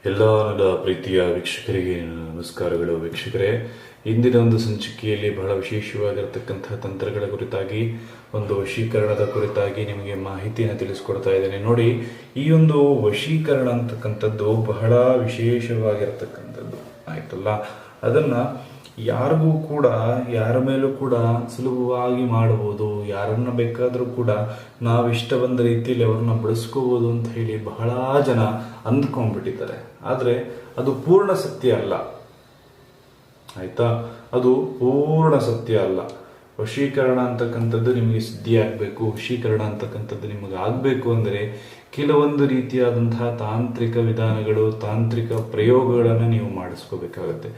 ಎಲ್ಲ ನನ್ನ ಪ್ರೀತಿಯ ವೀಕ್ಷಕರಿಗೆ ನಮಸ್ಕಾರಗಳು. ವೀಕ್ಷಕರೇ, ಇಂದಿನ ಒಂದು ಸಂಚಿಕೆಯಲ್ಲಿ ಬಹಳ ವಿಶೇಷವಾಗಿರತಕ್ಕಂತಹ ತಂತ್ರಗಳ ಕುರಿತಾಗಿ, ಒಂದು ವಶೀಕರಣದ ಕುರಿತಾಗಿ ನಿಮಗೆ ಮಾಹಿತಿಯನ್ನು ತಿಳಿಸ್ಕೊಡ್ತಾ ಇದ್ದೇನೆ. ನೋಡಿ, ಈ ಒಂದು ವಶೀಕರಣ ಅಂತಕ್ಕಂಥದ್ದು ಬಹಳ ವಿಶೇಷವಾಗಿರತಕ್ಕಂಥದ್ದು ಆಯ್ತಲ್ಲ. ಅದನ್ನ ಯಾರಿಗೂ ಕೂಡ, ಯಾರ ಮೇಲೂ ಕೂಡ ಸುಲಭವಾಗಿ ಮಾಡಬಹುದು. ಯಾರನ್ನ ಬೇಕಾದರೂ ಕೂಡ ನಾವಿಷ್ಟ ಬಂದ ರೀತಿಯಲ್ಲಿ ಅವ್ರನ್ನ ಬಳಸ್ಕೋಬಹುದು ಅಂತ ಹೇಳಿ ಬಹಳ ಜನ ಅಂದ್ಕೊಂಡ್ಬಿಟ್ಟಿದ್ದಾರೆ. ಆದರೆ ಅದು ಪೂರ್ಣ ಸತ್ಯ ಅಲ್ಲ ಆಯ್ತಾ. ಅದು ಪೂರ್ಣ ಸತ್ಯ ಅಲ್ಲ. ವಶೀಕರಣ ಅಂತಕ್ಕಂಥದ್ದು ನಿಮಗೆ ಸಿದ್ಧಿ ಆಗಬೇಕು, ವಶೀಕರಣ ಅಂತಕ್ಕಂಥದ್ದು ನಿಮಗೆ ಆಗಬೇಕು ಅಂದರೆ ಕೆಲವೊಂದು ರೀತಿಯಾದಂತಹ ತಾಂತ್ರಿಕ ವಿಧಾನಗಳು, ತಾಂತ್ರಿಕ ಪ್ರಯೋಗಗಳನ್ನು ನೀವು ಮಾಡಿಸ್ಕೋಬೇಕಾಗತ್ತೆ.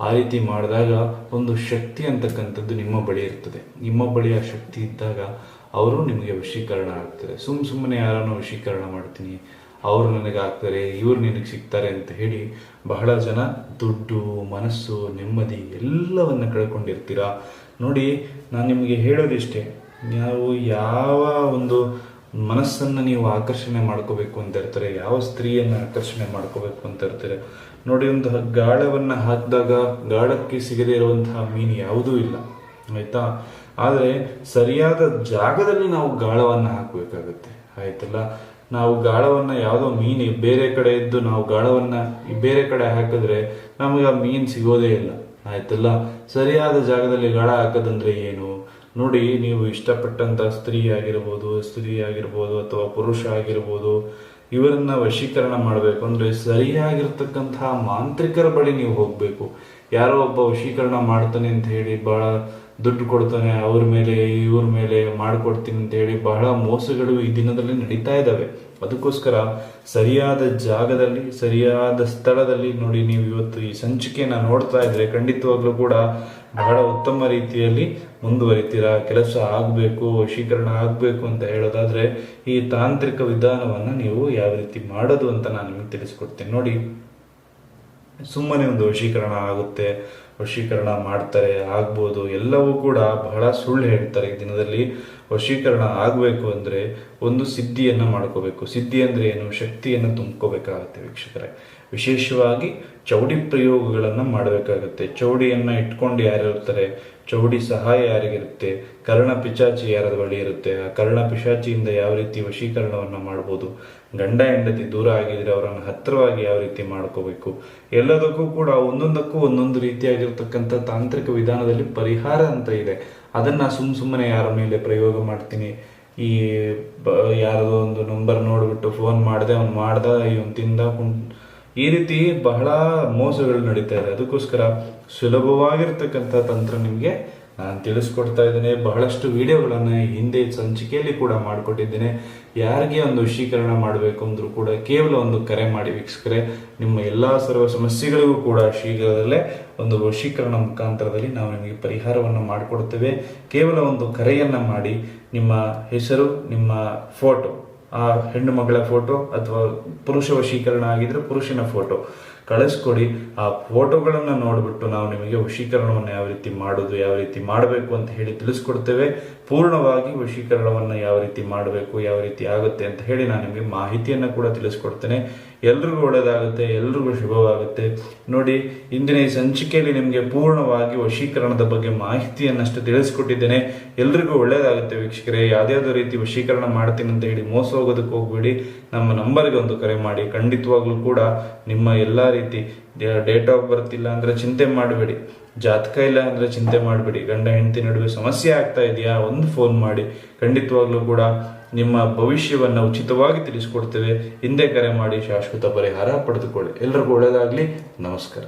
ಆ ರೀತಿ ಮಾಡಿದಾಗ ಒಂದು ಶಕ್ತಿ ಅಂತಕ್ಕಂಥದ್ದು ನಿಮ್ಮ ಬಳಿ ಇರ್ತದೆ. ನಿಮ್ಮ ಬಳಿ ಆ ಶಕ್ತಿ ಇದ್ದಾಗ ಅವರು ನಿಮಗೆ ವಶೀಕರಣ ಆಗ್ತಾರೆ. ಸುಮ್ಮನೆ ಯಾರನ್ನು ವಶೀಕರಣ ಮಾಡ್ತೀನಿ, ಅವರು ನನಗೆ ಆಗ್ತಾರೆ, ಇವ್ರು ನಿನಗೆ ಸಿಗ್ತಾರೆ ಅಂತ ಹೇಳಿ ಬಹಳ ಜನ ದುಡ್ಡು, ಮನಸ್ಸು, ನೆಮ್ಮದಿ ಎಲ್ಲವನ್ನ ಕಳ್ಕೊಂಡಿರ್ತೀರಾ. ನೋಡಿ, ನಾನು ನಿಮಗೆ ಹೇಳೋದಿಷ್ಟೇ, ನಾವು ಯಾವ ಒಂದು ಮನಸ್ಸನ್ನು ನೀವು ಆಕರ್ಷಣೆ ಮಾಡ್ಕೋಬೇಕು ಅಂತ ಇರ್ತಾರೆ, ಯಾವ ಸ್ತ್ರೀಯನ್ನು ಆಕರ್ಷಣೆ ಮಾಡ್ಕೋಬೇಕು ಅಂತ ಇರ್ತಾರೆ. ನೋಡಿ, ಒಂದು ಗಾಳವನ್ನು ಹಾಕಿದಾಗ ಗಾಳಕ್ಕೆ ಸಿಗದೇ ಇರುವಂತಹ ಮೀನು ಯಾವುದೂ ಇಲ್ಲ ಆಯ್ತಾ. ಆದರೆ ಸರಿಯಾದ ಜಾಗದಲ್ಲಿ ನಾವು ಗಾಳವನ್ನು ಹಾಕಬೇಕಾಗತ್ತೆ ಆಯ್ತಲ್ಲ. ನಾವು ಗಾಳವನ್ನು ಯಾವುದೋ ಮೀನು ಬೇರೆ ಕಡೆ ಇದ್ದು ನಾವು ಗಾಳವನ್ನು ಬೇರೆ ಕಡೆ ಹಾಕಿದ್ರೆ ನಮಗೆ ಆ ಮೀನು ಸಿಗೋದೇ ಇಲ್ಲ ಆಯ್ತಲ್ಲ. ಸರಿಯಾದ ಜಾಗದಲ್ಲಿ ಗಾಳ ಹಾಕೋದಂದ್ರೆ ಏನು? ನೋಡಿ, ನೀವು ಇಷ್ಟಪಟ್ಟಂತ ಸ್ತ್ರೀ ಆಗಿರ್ಬೋದು ಅಥವಾ ಪುರುಷ ಆಗಿರ್ಬೋದು, ಇವರನ್ನ ವಶೀಕರಣ ಮಾಡಬೇಕು ಅಂದ್ರೆ ಸರಿಯಾಗಿರ್ತಕ್ಕಂತಹ ಮಾಂತ್ರಿಕರ ಬಳಿ ನೀವು ಹೋಗ್ಬೇಕು. ಯಾರೋ ಒಬ್ಬ ವಶೀಕರಣ ಮಾಡ್ತಾನೆ ಅಂತ ಹೇಳಿ ಬಹಳ ದುಡ್ಡು ಕೊಡ್ತಾನೆ, ಅವ್ರ ಮೇಲೆ ಇವ್ರ ಮೇಲೆ ಮಾಡ್ಕೊಡ್ತೀನಿ ಅಂತ ಹೇಳಿ ಬಹಳ ಮೋಸಗಳು ಈ ದಿನದಲ್ಲಿ ನಡೀತಾ ಇದ್ದಾವೆ. ಅದಕ್ಕೋಸ್ಕರ ಸರಿಯಾದ ಜಾಗದಲ್ಲಿ, ಸರಿಯಾದ ಸ್ಥಳದಲ್ಲಿ ನೋಡಿ, ನೀವು ಇವತ್ತು ಈ ಸಂಚಿಕೆಯನ್ನ ನೋಡ್ತಾ ಇದ್ರೆ ಖಂಡಿತವಾಗ್ಲೂ ಕೂಡ ಬಹಳ ಉತ್ತಮ ರೀತಿಯಲ್ಲಿ ಮುಂದುವರಿತೀರಾ. ಕೆಲಸ ಆಗಬೇಕು, ವಶೀಕರಣ ಆಗಬೇಕು ಅಂತ ಹೇಳೋದಾದ್ರೆ ಈ ತಾಂತ್ರಿಕ ವಿಧಾನವನ್ನ ನೀವು ಯಾವ ರೀತಿ ಮಾಡೋದು ಅಂತ ನಾನು ನಿಮಗೆ ತಿಳಿಸ್ಕೊಡ್ತೀನಿ. ನೋಡಿ, ಸುಮ್ಮನೆ ಒಂದು ವಶೀಕರಣ ಆಗುತ್ತೆ, ವಶೀಕರಣ ಮಾಡ್ತಾರೆ, ಆಗ್ಬೋದು, ಎಲ್ಲವೂ ಕೂಡ ಬಹಳ ಸುಳ್ಳು ಹೇಳ್ತಾರೆ ಈ ದಿನದಲ್ಲಿ. ವಶೀಕರಣ ಆಗಬೇಕು ಅಂದ್ರೆ ಒಂದು ಸಿದ್ಧಿಯನ್ನ ಮಾಡ್ಕೋಬೇಕು. ಸಿದ್ಧಿ ಅಂದ್ರೆ ಏನು? ಶಕ್ತಿಯನ್ನು ತುಂಬ್ಕೋಬೇಕಾಗತ್ತೆ ವೀಕ್ಷಕರೇ. ವಿಶೇಷವಾಗಿ ಚೌಡಿ ಪ್ರಯೋಗಗಳನ್ನ ಮಾಡಬೇಕಾಗತ್ತೆ. ಚೌಡಿಯನ್ನ ಇಟ್ಕೊಂಡು ಯಾರಿರ್ತಾರೆ, ಚೌಡಿ ಸಹಾಯ ಯಾರಿಗಿರುತ್ತೆ, ಕರ್ಣ ಪಿಶಾಚಿ ಯಾರ ಬಳಿ ಇರುತ್ತೆ, ಆ ಕರ್ಣ ಪಿಶಾಚಿಯಿಂದ ಯಾವ ರೀತಿ ವಶೀಕರಣವನ್ನ ಮಾಡ್ಬೋದು, ಗಂಡ ಹೆಂಡತಿ ದೂರ ಆಗಿದ್ರೆ ಅವರನ್ನು ಹತ್ತಿರವಾಗಿ ಯಾವ ರೀತಿ ಮಾಡ್ಕೋಬೇಕು, ಎಲ್ಲದಕ್ಕೂ ಕೂಡ ಒಂದೊಂದಕ್ಕೂ ಒಂದೊಂದು ರೀತಿಯಾಗಿರ್ತಕ್ಕಂಥ ತಾಂತ್ರಿಕ ವಿಧಾನದಲ್ಲಿ ಪರಿಹಾರ ಅಂತ ಇದೆ. ಅದನ್ನ ಸುಮ್ಮನೆ ಯಾರ ಮೇಲೆ ಪ್ರಯೋಗ ಮಾಡ್ತೀನಿ, ಈ ಯಾರದೋ ಒಂದು ನಂಬರ್ ನೋಡ್ಬಿಟ್ಟು ಫೋನ್ ಮಾಡಿದೆ, ಅವ್ನು ಮಾಡ್ದ, ಇವನ್ ತಿಂದ, ಈ ರೀತಿ ಬಹಳ ಮೋಸಗಳು ನಡೀತಾ ಇದೆ. ಅದಕ್ಕೋಸ್ಕರ ಸುಲಭವಾಗಿರ್ತಕ್ಕಂಥ ತಂತ್ರ ನಿಮಗೆ ನಾನು ತಿಳಿಸ್ಕೊಡ್ತಾ ಇದ್ದೇನೆ. ಬಹಳಷ್ಟು ವಿಡಿಯೋಗಳನ್ನು ಹಿಂದೆ ಸಂಚಿಕೆಯಲ್ಲಿ ಕೂಡ ಮಾಡಿಕೊಟ್ಟಿದ್ದೇನೆ. ಯಾರಿಗೆ ಒಂದು ವಶೀಕರಣ ಮಾಡಬೇಕು ಅಂದ್ರೂ ಕೂಡ ಕೇವಲ ಒಂದು ಕರೆ ಮಾಡಿ ವೀಕ್ಷಕರೇ. ನಿಮ್ಮ ಎಲ್ಲಾ ಸರ್ವ ಸಮಸ್ಯೆಗಳಿಗೂ ಕೂಡ ಶೀಘ್ರದಲ್ಲೇ ಒಂದು ವಶೀಕರಣ ಮುಖಾಂತರದಲ್ಲಿ ನಾವು ನಿಮಗೆ ಪರಿಹಾರವನ್ನು ಮಾಡಿಕೊಡ್ತೇವೆ. ಕೇವಲ ಒಂದು ಕರೆಯನ್ನ ಮಾಡಿ, ನಿಮ್ಮ ಹೆಸರು, ನಿಮ್ಮ ಫೋಟೋ, ಆ ಹೆಣ್ಣು ಮಗಳ ಫೋಟೋ ಅಥವಾ ಪುರುಷ ವಶೀಕರಣ ಆಗಿದ್ರೆ ಪುರುಷನ ಫೋಟೋ ಕಳಿಸ್ಕೊಡಿ. ಆ ಫೋಟೋಗಳನ್ನ ನೋಡ್ಬಿಟ್ಟು ನಾವು ನಿಮಗೆ ವಶೀಕರಣವನ್ನು ಯಾವ ರೀತಿ ಮಾಡೋದು, ಯಾವ ರೀತಿ ಮಾಡಬೇಕು ಅಂತ ಹೇಳಿ ತಿಳಿಸ್ಕೊಡ್ತೇವೆ. ಪೂರ್ಣವಾಗಿ ವಶೀಕರಣವನ್ನ ಯಾವ ರೀತಿ ಮಾಡಬೇಕು, ಯಾವ ರೀತಿ ಆಗುತ್ತೆ ಅಂತ ಹೇಳಿ ನಾನು ನಿಮಗೆ ಮಾಹಿತಿಯನ್ನ ಕೂಡ ತಿಳಿಸ್ಕೊಡ್ತೇನೆ. ಎಲ್ರಿಗೂ ಒಳ್ಳೆಯದಾಗುತ್ತೆ, ಎಲ್ರಿಗೂ ಶುಭವಾಗುತ್ತೆ. ನೋಡಿ, ಇಂದಿನ ಈ ಸಂಚಿಕೆಯಲ್ಲಿ ನಿಮಗೆ ಪೂರ್ಣವಾಗಿ ವಶೀಕರಣದ ಬಗ್ಗೆ ಮಾಹಿತಿಯನ್ನಷ್ಟು ತಿಳಿಸ್ಕೊಟ್ಟಿದ್ದೇನೆ. ಎಲ್ರಿಗೂ ಒಳ್ಳೆಯದಾಗುತ್ತೆ ವೀಕ್ಷಕರೇ. ಯಾವ್ದಾವ್ದೋ ರೀತಿ ವಶೀಕರಣ ಮಾಡ್ತೀನಿ ಅಂತ ಹೇಳಿ ಮೋಸ ಹೋಗೋದಕ್ಕೆ ಹೋಗ್ಬೇಡಿ. ನಮ್ಮ ನಂಬರ್ಗೆ ಒಂದು ಕರೆ ಮಾಡಿ. ಖಂಡಿತವಾಗ್ಲೂ ಕೂಡ ನಿಮ್ಮ ಎಲ್ಲಾ ರೀತಿ ಡೇಟ್ ಆಫ್ ಬರ್ತ್ ಇಲ್ಲ ಅಂದ್ರೆ ಚಿಂತೆ ಮಾಡಬೇಡಿ, ಜಾತಕ ಇಲ್ಲ ಅಂದ್ರೆ ಚಿಂತೆ ಮಾಡಬೇಡಿ, ಗಂಡ ಹೆಂಡತಿ ನಡುವೆ ಸಮಸ್ಯೆ ಆಗ್ತಾ ಇದೆಯಾ, ಒಂದು ಫೋನ್ ಮಾಡಿ. ಖಂಡಿತವಾಗ್ಲೂ ಕೂಡ ನಿಮ್ಮ ಭವಿಷ್ಯವನ್ನ ಉಚಿತವಾಗಿ ತಿಳಿಸ್ಕೊಡ್ತೇವೆ. ಹಿಂದೆ ಕರೆ ಮಾಡಿ ಶಾಶ್ವತ ಪರಿಹಾರ ಪಡೆದುಕೊಳ್ಳಿ. ಎಲ್ರಿಗೂ ಒಳ್ಳೆಯದಾಗ್ಲಿ. ನಮಸ್ಕಾರ.